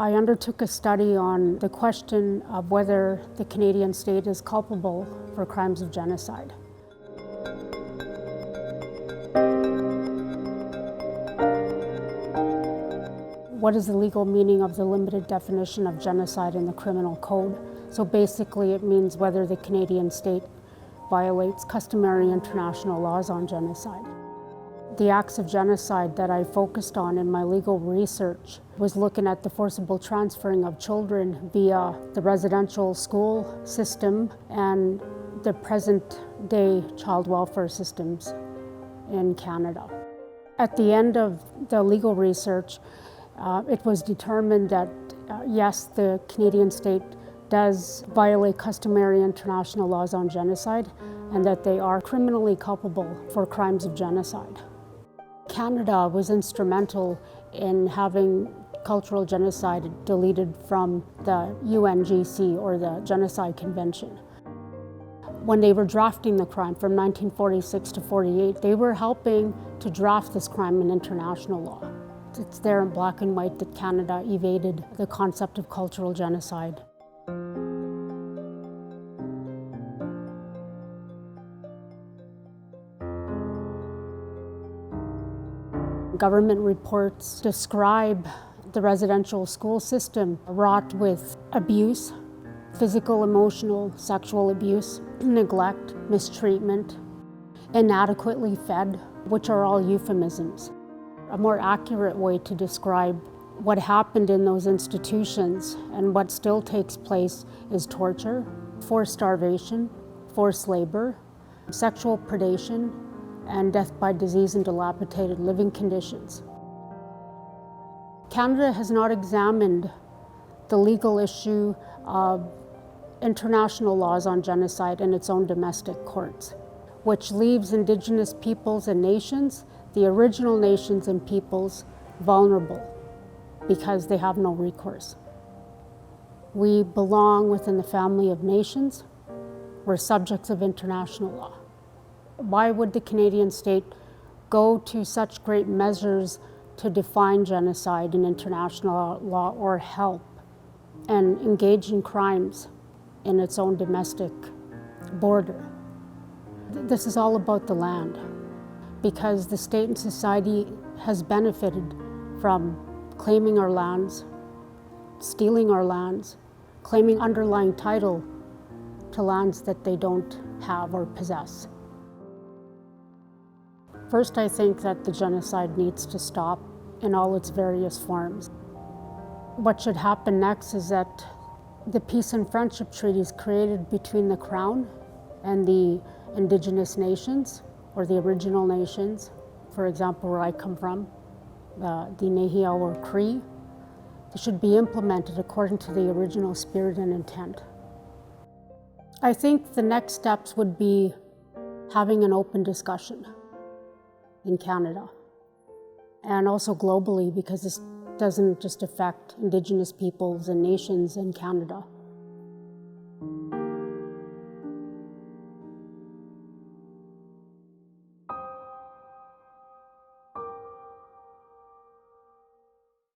I undertook a study on the question of whether the Canadian state is culpable for crimes of genocide. What is the legal meaning of the limited definition of genocide in the criminal code? So basically it means whether the Canadian state violates customary international laws on genocide. The acts of genocide that I focused on in my legal research was looking at the forcible transferring of children via the residential school system and the present-day child welfare systems in Canada. At the end of the legal research, it was determined that yes, the Canadian state does violate customary international laws on genocide and that they are criminally culpable for crimes of genocide. Canada was instrumental in having cultural genocide deleted from the UNGC, or the Genocide Convention. When they were drafting the crime from 1946 to 48, they were helping to draft this crime in international law. It's there in black and white that Canada evaded the concept of cultural genocide. Government reports describe the residential school system wrought with abuse, physical, emotional, sexual abuse, neglect, mistreatment, inadequately fed, which are all euphemisms. A more accurate way to describe what happened in those institutions and what still takes place is torture, forced starvation, forced labor, sexual predation, and death by disease and dilapidated living conditions. Canada has not examined the legal issue of international laws on genocide in its own domestic courts, which leaves Indigenous peoples and nations, the original nations and peoples, vulnerable because they have no recourse. We belong within the family of nations. We're subjects of international law. Why would the Canadian state go to such great measures to define genocide in international law or help and engage in crimes in its own domestic border? This is all about the land, because the state and society has benefited from claiming our lands, stealing our lands, claiming underlying title to lands that they don't have or possess. First, I think that the genocide needs to stop in all its various forms. What should happen next is that the peace and friendship treaties created between the Crown and the Indigenous Nations, or the original nations, for example, where I come from, the Nehiyaw or Cree, they should be implemented according to the original spirit and intent. I think the next steps would be having an open discussion in Canada, and also globally, because this doesn't just affect Indigenous peoples and nations in Canada.